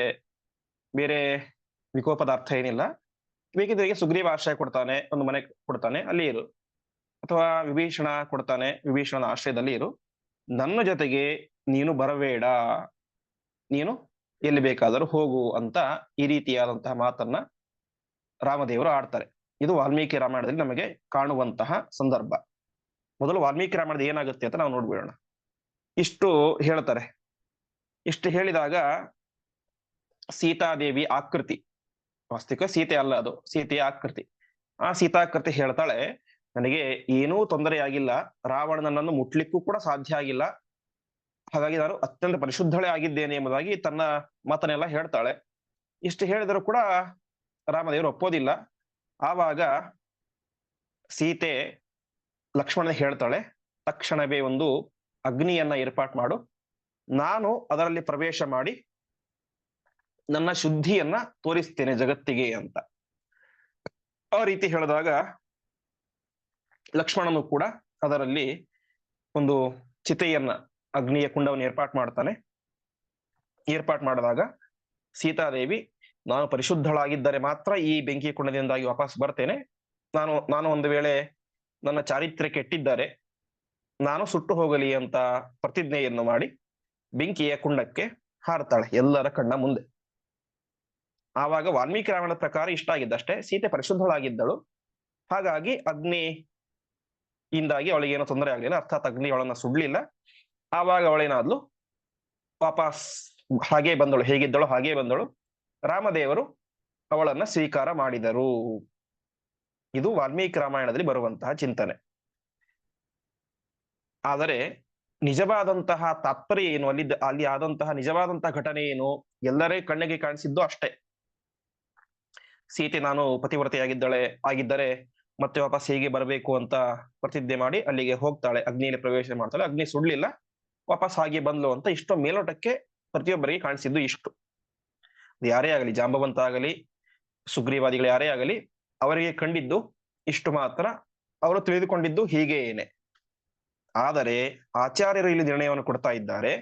ಬೇರೆ ವಿಕೋಪದ ಅರ್ಥ ಏನಿಲ್ಲ. ಬೇಕಿದ್ರೆ ಸುಗ್ರೀವ ಆಶ್ರಯ ಕೊಡ್ತಾನೆ, ಒಂದು ಮನೆ ಕೊಡ್ತಾನೆ, ಅಲ್ಲಿ ಇರು. ಅಥವಾ ವಿಭೀಷಣ ಕೊಡ್ತಾನೆ, ವಿಭೀಷಣನ ಆಶ್ರಯದಲ್ಲಿ ಇರು. ನನ್ನ ಜೊತೆಗೆ ನೀನು ಬರಬೇಡ, ನೀನು ಎಲ್ಲಿ ಬೇಕಾದರೂ ಹೋಗು ಅಂತ ಈ ರೀತಿಯಾದಂತಹ ಮಾತನ್ನ ರಾಮದೇವರು ಆಡ್ತಾರೆ. ಇದು ವಾಲ್ಮೀಕಿ ರಾಮಾಯಣದಲ್ಲಿ ನಮಗೆ ಕಾಣುವಂತಹ ಸಂದರ್ಭ. ಮೊದಲು ವಾಲ್ಮೀಕಿ ರಾಮಾಯಣದ ಏನಾಗುತ್ತೆ ಅಂತ ನಾವು ನೋಡ್ಬಿಡೋಣ. ಇಷ್ಟು ಹೇಳ್ತಾರೆ. ಇಷ್ಟು ಹೇಳಿದಾಗ ಸೀತಾದೇವಿ ಆಕೃತಿ, ವಾಸ್ತವಿಕ ಸೀತೆ ಅಲ್ಲ, ಅದು ಸೀತೆಯ ಆಕೃತಿ. ಆ ಸೀತಾಕೃತಿ ಹೇಳ್ತಾಳೆ, ನನಗೆ ಏನೂ ತೊಂದರೆ ಆಗಿಲ್ಲ, ರಾವಣನನ್ನು ಮುಟ್ಲಿಕ್ಕೂ ಕೂಡ ಸಾಧ್ಯ ಆಗಿಲ್ಲ, ಹಾಗಾಗಿ ನಾನು ಅತ್ಯಂತ ಪರಿಶುದ್ಧಳೇ ಆಗಿದ್ದೇನೆ ಎಂಬುದಾಗಿ ತನ್ನ ಮಾತನ್ನೆಲ್ಲ ಹೇಳ್ತಾಳೆ. ಇಷ್ಟು ಹೇಳಿದರೂ ಕೂಡ ರಾಮದೇವರು ಒಪ್ಪೋದಿಲ್ಲ. ಆವಾಗ ಸೀತೆ ಲಕ್ಷ್ಮಣ ಹೇಳ್ತಾಳೆ, ತಕ್ಷಣವೇ ಒಂದು ಅಗ್ನಿಯನ್ನ ಏರ್ಪಾಟ್ ಮಾಡು, ನಾನು ಅದರಲ್ಲಿ ಪ್ರವೇಶ ಮಾಡಿ ನನ್ನ ಶುದ್ಧಿಯನ್ನ ತೋರಿಸ್ತೇನೆ ಜಗತ್ತಿಗೆ ಅಂತ. ಆ ರೀತಿ ಹೇಳಿದಾಗ ಲಕ್ಷ್ಮಣನು ಕೂಡ ಅದರಲ್ಲಿ ಒಂದು ಚಿತೆಯನ್ನ, ಅಗ್ನಿಯ ಕುಂಡವನ್ನು ಏರ್ಪಾಟ್ ಮಾಡ್ತಾನೆ. ಏರ್ಪಾಟ್ ಮಾಡಿದಾಗ ಸೀತಾದೇವಿ, ನಾನು ಪರಿಶುದ್ಧಳಾಗಿದ್ದರೆ ಮಾತ್ರ ಈ ಬೆಂಕಿ ಕುಂಡದಿಂದಾಗಿ ವಾಪಸ್ ಬರ್ತೇನೆ, ನಾನು ಒಂದು ವೇಳೆ ನನ್ನ ಚಾರಿತ್ರ್ಯ ಕೆಟ್ಟಿದ್ದಾರೆ, ನಾನು ಸುಟ್ಟು ಹೋಗಲಿ ಅಂತ ಪ್ರತಿಜ್ಞೆಯನ್ನು ಮಾಡಿ ಬೆಂಕಿಯ ಕುಂಡಕ್ಕೆ ಹಾರ್ತಾಳೆ ಎಲ್ಲರ ಕಣ್ಣ ಮುಂದೆ. ಆವಾಗ ವಾಲ್ಮೀಕಿ ರಾಮಾಯಣದ ಪ್ರಕಾರ ಇಷ್ಟ ಆಗಿದ್ದಷ್ಟೇ, ಸೀತೆ ಪರಿಶುದ್ಧಳಾಗಿದ್ದಳು, ಹಾಗಾಗಿ ಅಗ್ನಿಯಿಂದಾಗಿ ಅವಳಿಗೆ ಏನೋ ತೊಂದರೆ ಆಗ್ಲಿಲ್ಲ, ಅರ್ಥಾತ್ ಅಗ್ನಿ ಅವಳನ್ನ ಸುಡ್ಲಿಲ್ಲ. ಆವಾಗ ಅವಳೇನಾದ್ಲು ವಾಪಸ್ ಹಾಗೇ ಬಂದಳು, ಹೇಗಿದ್ದಳು ಹಾಗೇ ಬಂದಳು. ರಾಮದೇವರು ಅವಳನ್ನ ಸ್ವೀಕಾರ ಮಾಡಿದರು. ಇದು ವಾಲ್ಮೀಕಿ ರಾಮಾಯಣದಲ್ಲಿ ಬರುವಂತಹ ಚಿಂತನೆ. ಆದರೆ ನಿಜವಾದಂತಹ ತಾತ್ಪರ್ಯ ಏನು, ಅಲ್ಲಿ ಆದಂತಹ ನಿಜವಾದಂತಹ ಘಟನೆ ಏನು, ಎಲ್ಲರೇ ಕಣ್ಣಿಗೆ ಕಾಣಿಸಿದ್ದು ಅಷ್ಟೇ. ಸೀತೆ ನಾನು ಆಗಿದ್ದರೆ ಮತ್ತೆ ವಾಪಸ್ ಹೇಗೆ ಬರಬೇಕು ಅಂತ ಪ್ರತಿಜ್ಞೆ ಮಾಡಿ ಅಲ್ಲಿಗೆ ಹೋಗ್ತಾಳೆ, ಅಗ್ನಿಯಲ್ಲಿ ಪ್ರವೇಶ ಮಾಡ್ತಾಳೆ, ಅಗ್ನಿ ಸುಡ್ಲಿಲ್ಲ, ವಾಪಸ್ ಹಾಗೆ ಬಂದ್ಲು ಅಂತ ಇಷ್ಟು ಮೇಲೋಟಕ್ಕೆ ಪ್ರತಿಯೊಬ್ಬರಿಗೆ ಕಾಣಿಸಿದ್ದು ಇಷ್ಟು. ಯಾರೇ ಆಗಲಿ, ಜಾಂಬವಂತ ಆಗಲಿ, ಸುಗ್ರೀವಾದಿಗಳು ಯಾರೇ ಆಗಲಿ, ಅವರಿಗೆ ಕಂಡಿದ್ದು ಇಷ್ಟು ಮಾತ್ರ, ಅವರು ತಿಳಿದುಕೊಂಡಿದ್ದು ಹೀಗೆ ಏನೆ. ಆದರೆ ಆಚಾರ್ಯರು ಇಲ್ಲಿ ನಿರ್ಣಯವನ್ನು ಕೊಡ್ತಾ ಇದ್ದಾರೆ,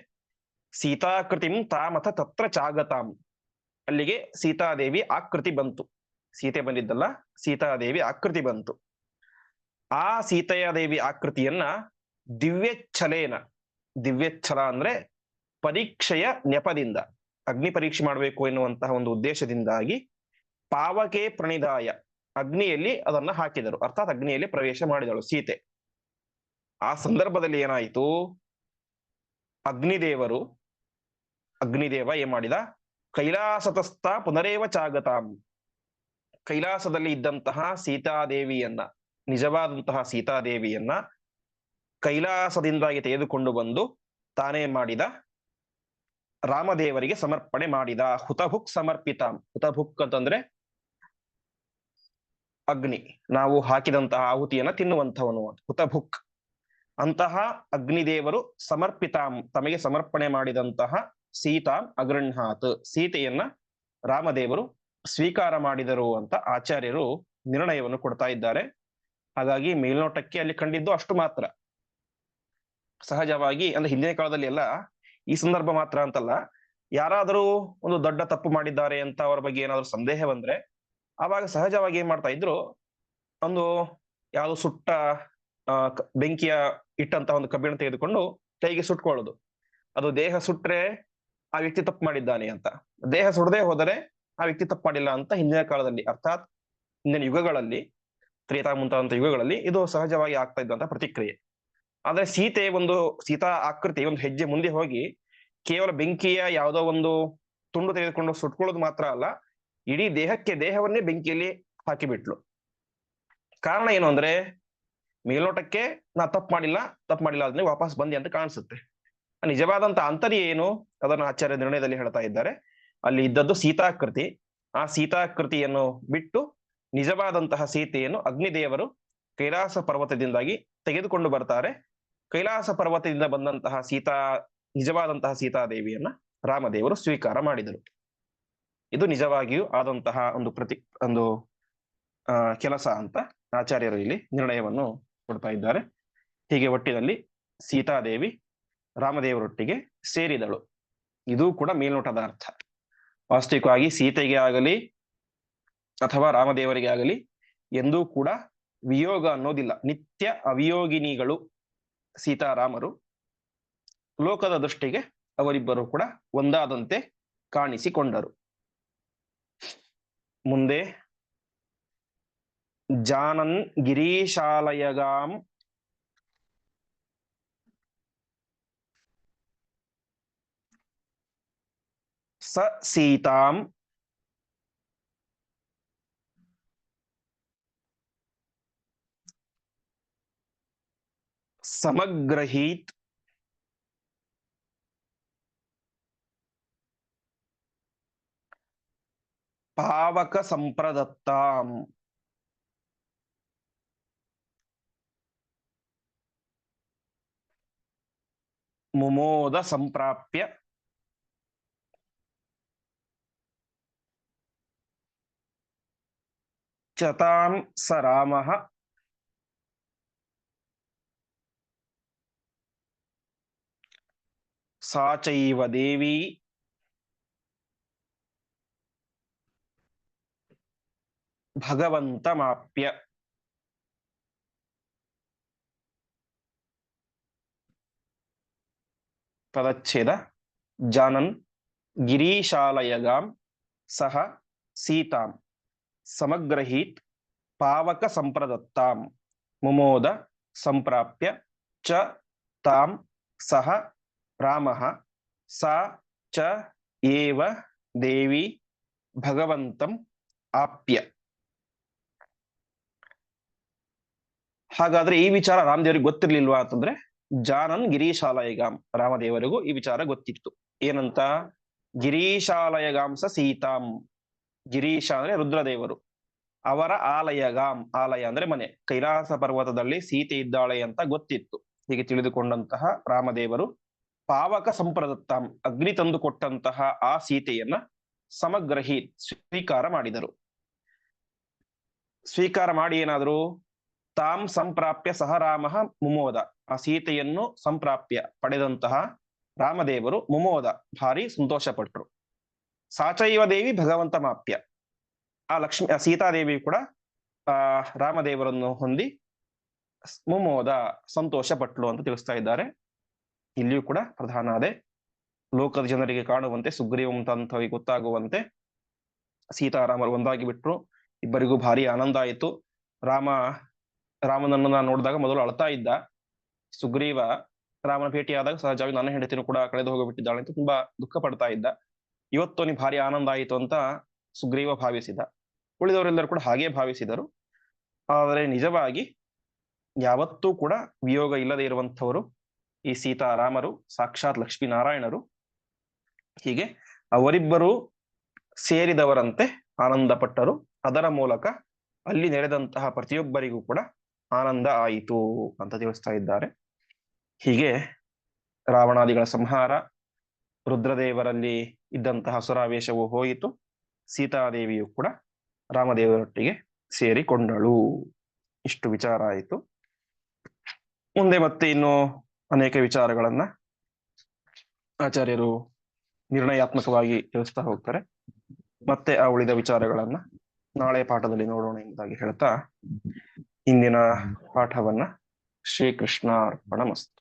ಸೀತಾಕೃತಿಂ ತಾಮಥ ತತ್ರ ಚಾಗತಾಂ. ಅಲ್ಲಿಗೆ ಸೀತಾದೇವಿ ಆಕೃತಿ ಬಂತು, ಸೀತೆ ಬಂದಿದ್ದಲ್ಲ, ಸೀತಾದೇವಿ ಆಕೃತಿ ಬಂತು. ಆ ಸೀತೆಯ ದೇವಿ ಆಕೃತಿಯನ್ನ ದಿವ್ಯಚ್ಛಲೇನ, ದಿವ್ಯಚ್ಛಲ ಅಂದ್ರೆ ಪರೀಕ್ಷೆಯ ನೆಪದಿಂದ, ಅಗ್ನಿ ಪರೀಕ್ಷೆ ಮಾಡಬೇಕು ಎನ್ನುವಂತಹ ಒಂದು ಉದ್ದೇಶದಿಂದಾಗಿ ಪಾವಕೆ ಪ್ರಣಿದಾಯ, ಅಗ್ನಿಯಲ್ಲಿ ಅದನ್ನ ಹಾಕಿದರು, ಅರ್ಥಾತ್ ಅಗ್ನಿಯಲ್ಲಿ ಪ್ರವೇಶ ಮಾಡಿದಳು ಸೀತೆ. ಆ ಸಂದರ್ಭದಲ್ಲಿ ಏನಾಯಿತು, ಅಗ್ನಿದೇವ ಏನ್ ಮಾಡಿದ, ಕೈಲಾಸತಸ್ಥ ಪುನರೇವ ಚಾಗತಾಂ. ಕೈಲಾಸದಲ್ಲಿ ಇದ್ದಂತಹ ಸೀತಾದೇವಿಯನ್ನ, ನಿಜವಾದಂತಹ ಸೀತಾದೇವಿಯನ್ನ ಕೈಲಾಸದಿಂದಾಗಿ ತೆಗೆದುಕೊಂಡು ಬಂದು ತಾನೇ ಮಾಡಿದ, ರಾಮದೇವರಿಗೆ ಸಮರ್ಪಣೆ ಮಾಡಿದ. ಹುತಭುಕ್ ಸಮರ್ಪಿತಾಂ. ಹುತಭುಕ್ ಅಂತಂದ್ರೆ ಅಗ್ನಿ, ನಾವು ಹಾಕಿದಂತಹ ಆಹುತಿಯನ್ನ ತಿನ್ನುವಂಥವನು, ಹುತಭುಕ್. ಅಂತಹ ಅಗ್ನಿದೇವರು ಸಮರ್ಪಿತಾಂ, ತಮಗೆ ಸಮರ್ಪಣೆ ಮಾಡಿದಂತಹ ಸೀತಾಂ ಅಗೃಹಾತ್, ಸೀತೆಯನ್ನ ರಾಮದೇವರು ಸ್ವೀಕಾರ ಮಾಡಿದರು ಅಂತ ಆಚಾರ್ಯರು ನಿರ್ಣಯವನ್ನು ಕೊಡ್ತಾ ಇದ್ದಾರೆ. ಹಾಗಾಗಿ ಮೇಲ್ನೋಟಕ್ಕೆ ಅಲ್ಲಿ ಕಂಡಿದ್ದು ಅಷ್ಟು ಮಾತ್ರ. ಸಹಜವಾಗಿ ಅಂದ್ರೆ ಹಿಂದಿನ ಕಾಲದಲ್ಲಿ ಎಲ್ಲ ಈ ಸಂದರ್ಭ ಮಾತ್ರ ಅಂತಲ್ಲ, ಯಾರಾದರೂ ಒಂದು ದೊಡ್ಡ ತಪ್ಪು ಮಾಡಿದ್ದಾರೆ ಅಂತ ಅವರ ಬಗ್ಗೆ ಏನಾದ್ರು ಸಂದೇಹ ಬಂದ್ರೆ ಆವಾಗ ಸಹಜವಾಗಿ ಏನ್ ಮಾಡ್ತಾ ಇದ್ರು, ಒಂದು ಯಾವುದು ಸುಟ್ಟ ಬೆಂಕಿಯ ಇಟ್ಟಂತ ಒಂದು ಕಬ್ಬಿಣ ತೆಗೆದುಕೊಂಡು ಕೈಗೆ ಸುಟ್ಕೊಳ್ಳೋದು. ಅದು ದೇಹ ಸುಟ್ರೆ ಆ ವ್ಯಕ್ತಿ ತಪ್ಪು ಮಾಡಿದ್ದಾನೆ ಅಂತ, ದೇಹ ಸುಡದೆ ಹೋದರೆ ಆ ವ್ಯಕ್ತಿ ತಪ್ಪು ಮಾಡಿಲ್ಲ ಅಂತ ಹಿಂದಿನ ಕಾಲದಲ್ಲಿ, ಅರ್ಥಾತ್ ಹಿಂದಿನ ಯುಗಗಳಲ್ಲಿ, ತ್ರೇತಾ ಮುಂತಾದಂತ ಯುಗಗಳಲ್ಲಿ ಇದು ಸಹಜವಾಗಿ ಆಗ್ತಾ ಇದ್ದಂತ ಪ್ರತಿಕ್ರಿಯೆ. ಆದ್ರೆ ಸೀತಾ ಆಕೃತಿ ಒಂದು ಹೆಜ್ಜೆ ಮುಂದೆ ಹೋಗಿ ಕೇವಲ ಬೆಂಕಿಯ ಯಾವುದೋ ಒಂದು ತುಂಡು ತೆಗೆದುಕೊಂಡು ಸುಟ್ಕೊಳ್ಳೋದು ಮಾತ್ರ ಅಲ್ಲ, ಇಡೀ ದೇಹವನ್ನೇ ಬೆಂಕಿಯಲ್ಲಿ ಹಾಕಿಬಿಟ್ಲು. ಕಾರಣ ಏನು ಅಂದ್ರೆ, ಮೇಲ್ನೋಟಕ್ಕೆ ನಾ ತಪ್ಪು ಮಾಡಿಲ್ಲ ಅದನ್ನೇ ವಾಪಸ್ ಬಂದಿ ಅಂತ ಕಾಣಿಸುತ್ತೆ. ನಿಜವಾದಂತ ಆಂತರ್ಯ ಏನು ಅದನ್ನು ಆಚಾರ್ಯ ನಿರ್ಣಯದಲ್ಲಿ ಹೇಳ್ತಾ ಇದ್ದಾರೆ. ಅಲ್ಲಿ ಇದ್ದದ್ದು ಸೀತಾಕೃತಿ. ಆ ಸೀತಾಕೃತಿಯನ್ನು ಬಿಟ್ಟು ನಿಜವಾದಂತಹ ಸೀತೆಯನ್ನು ಅಗ್ನಿದೇವರು ಕೈಲಾಸ ಪರ್ವತದಿಂದಾಗಿ ತೆಗೆದುಕೊಂಡು ಬರ್ತಾರೆ. ಕೈಲಾಸ ಪರ್ವತದಿಂದ ಬಂದಂತಹ ನಿಜವಾದಂತಹ ಸೀತಾದೇವಿಯನ್ನ ರಾಮದೇವರು ಸ್ವೀಕಾರ ಮಾಡಿದರು. ಇದು ನಿಜವಾಗಿಯೂ ಆದಂತಹ ಒಂದು ಕೆಲಸ ಅಂತ ಆಚಾರ್ಯರು ಇಲ್ಲಿ ನಿರ್ಣಯವನ್ನು ಕೊಡ್ತಾ ಇದ್ದಾರೆ. ಹೀಗೆ ಒಟ್ಟಿನಲ್ಲಿ ಸೀತಾದೇವಿ ರಾಮದೇವರೊಟ್ಟಿಗೆ ಸೇರಿದಳು. ಇದು ಕೂಡ ಮೇಲ್ನೋಟದ ಅರ್ಥ. ವಾಸ್ತವಿಕವಾಗಿ ಸೀತೆಗೆ ಆಗಲಿ ಅಥವಾ ರಾಮದೇವರಿಗೆ ಆಗಲಿ ಎಂದೂ ಕೂಡ ವಿಯೋಗ ಅನ್ನೋದಿಲ್ಲ. ನಿತ್ಯ ಅವಿಯೋಗಿನಿಗಳು ಸೀತಾರಾಮರು. ಲೋಕದ ದೃಷ್ಟಿಗೆ ಅವರಿಬ್ಬರು ಕೂಡ ಒಂದಾದಂತೆ ಕಾಣಿಸಿಕೊಂಡರು. ಮುಂದೆ ಜಾನನ್ ಗಿರೀಶಾಲಯಗಾಂ ಸ ಸೀತಾಂ ಸಮಗ್ರಹೀತ್ ಪಾವಕ ಸಂಪ್ರದತ್ತಾಂ ಮುಮೋದ ಸಂಪ್ರಾಪ್ಯ ಚತಾಂ ಸ ರಾಮಃ ಸಾ ಚೈವ ದೇವಿ ಭಗವಂತಮಾಪ್ಯ. ಪದಚ್ಛೇದ. ಜಾನನ್ ಗಿರೀಶಾಲಯಗಾಂ ಸಹ ಸೀತಾಂ ಸಮಗ್ರಹೀತ್ ಪಾವಕ ಸಂಪ್ರದತ್ತಾಂ ಮುಮೋದ ಸಂಪ್ರಾಪ್ಯ ಚ ತಾಂ ಸಹ ರಾಮಃ ಸಾ ಚ ಏವ ದೇವಿ ಭಗವಂತಂ ಆಪ್ಯ. ಹಾಗಾದ್ರೆ ಈ ವಿಚಾರ ರಾಮದೇವರಿಗೆ ಗೊತ್ತಿರ್ಲಿಲ್ವಾ ಅಂತಂದ್ರೆ, ಜಾನನ್ ಗಿರೀಶಾಲಯಗಾಂ ರಾಮದೇವರಿಗೂ ಈ ವಿಚಾರ ಗೊತ್ತಿತ್ತು. ಏನಂತ? ಗಿರೀಶಾಲಯಗಾಂಸ ಸೀತಾಂ. ಗಿರೀಶ ಅಂದ್ರೆ ರುದ್ರದೇವರು, ಅವರ ಆಲಯಗಾಂ, ಆಲಯ ಅಂದ್ರೆ ಮನೆ, ಕೈಲಾಸ ಪರ್ವತದಲ್ಲಿ ಸೀತೆ ಇದ್ದಾಳೆ ಅಂತ ಗೊತ್ತಿತ್ತು. ಹೀಗೆ ತಿಳಿದುಕೊಂಡಂತಹ ರಾಮದೇವರು ಪಾವಕ ಸಂಪ್ರದತ್ತಾಂ, ಅಗ್ನಿ ತಂದು ಕೊಟ್ಟಂತಹ ಆ ಸೀತೆಯನ್ನ ಸಮಗ್ರಹಿ ಸ್ವೀಕಾರ ಮಾಡಿದರು. ಸ್ವೀಕಾರ ಮಾಡಿ ಏನಾದ್ರು ತಾಂ ಸಂಪ್ರಾಪ್ಯ ಸಹ ರಾಮ ಮುಮೋದ, ಆ ಸೀತೆಯನ್ನು ಸಂಪ್ರಾಪ್ಯ ಪಡೆದಂತಹ ರಾಮದೇವರು ಮುಮೋದ ಭಾರಿ ಸಂತೋಷ ಪಟ್ರು. ಸಾಚೈವ ದೇವಿ ಭಗವಂತ ಮಾಪ್ಯ, ಆ ಸೀತಾದೇವಿ ಕೂಡ ರಾಮದೇವರನ್ನು ಹೊಂದಿ ಮುಮೋದ ಸಂತೋಷ ಪಟ್ಲು ಅಂತ ತಿಳಿಸ್ತಾ ಇದ್ದಾರೆ. ಇಲ್ಲಿಯೂ ಕೂಡ ಪ್ರಧಾನ ಅದೇ, ಲೋಕದ ಜನರಿಗೆ ಕಾಣುವಂತೆ, ಸುಗ್ರೀವಂತಂಥವಿಗೆ ಗೊತ್ತಾಗುವಂತೆ ಸೀತಾರಾಮರು ಒಂದಾಗಿ ಬಿಟ್ರು. ಇಬ್ಬರಿಗೂ ಭಾರಿ ಆನಂದ ಆಯಿತು. ರಾಮನನ್ನು ನಾನು ನೋಡಿದಾಗ ಮೊದಲು ಅಳ್ತಾ ಇದ್ದ. ಸುಗ್ರೀವ ರಾಮನ ಭೇಟಿಯಾದಾಗ ಸಹಜವಾಗಿ ನನ್ನ ಹೆಂಡತಿನೂ ಕೂಡ ಕಳೆದು ಹೋಗಿಬಿಟ್ಟಿದ್ದಾಳೆ ಅಂತ ತುಂಬಾ ದುಃಖ ಪಡ್ತಾ ಇದ್ದ. ಇವತ್ತು ಅವನಿಗೆ ಭಾರಿ ಆನಂದ ಆಯಿತು ಅಂತ ಸುಗ್ರೀವ ಭಾವಿಸಿದ. ಉಳಿದವರೆಲ್ಲರೂ ಕೂಡ ಹಾಗೇ ಭಾವಿಸಿದರು. ಆದರೆ ನಿಜವಾಗಿ ಯಾವತ್ತೂ ಕೂಡ ವಿಯೋಗ ಇಲ್ಲದೆ ಇರುವಂಥವರು ಈ ಸೀತಾರಾಮರು, ಸಾಕ್ಷಾತ್ ಲಕ್ಷ್ಮೀನಾರಾಯಣರು. ಹೀಗೆ ಅವರಿಬ್ಬರು ಸೇರಿದವರಂತೆ ಆನಂದ ಪಟ್ಟರು. ಅದರ ಮೂಲಕ ಅಲ್ಲಿ ನಡೆದಂತಹ ಪ್ರತಿಯೊಬ್ಬರಿಗೂ ಕೂಡ ಆನಂದ ಆಯಿತು ಅಂತ ತಿಳಿಸ್ತಾ ಇದ್ದಾರೆ. ಹೀಗೆ ರಾವಣಾದಿಗಳ ಸಂಹಾರ, ರುದ್ರದೇವರಲ್ಲಿ ಇದ್ದಂತಹ ಅಸುರಾವೇಶವು ಹೋಯಿತು. ಸೀತಾದೇವಿಯು ಕೂಡ ರಾಮದೇವರೊಟ್ಟಿಗೆ ಸೇರಿಕೊಂಡಳು. ಇಷ್ಟು ವಿಚಾರ ಆಯಿತು. ಮುಂದೆ ಮತ್ತೆ ಇನ್ನು ಅನೇಕ ವಿಚಾರಗಳನ್ನ ಆಚಾರ್ಯರು ನಿರ್ಣಯಾತ್ಮಕವಾಗಿ ತಿಳಿಸ್ತಾ ಹೋಗ್ತಾರೆ. ಮತ್ತೆ ಆ ಉಳಿದ ವಿಚಾರಗಳನ್ನ ನಾಳೆ ಪಾಠದಲ್ಲಿ ನೋಡೋಣ ಎಂಬುದಾಗಿ ಹೇಳ್ತಾ ಇಂದಿನ ಪಾಠವನ್ನ ಶ್ರೀಕೃಷ್ಣ ಅರ್ಪಣಮಸ್ತು.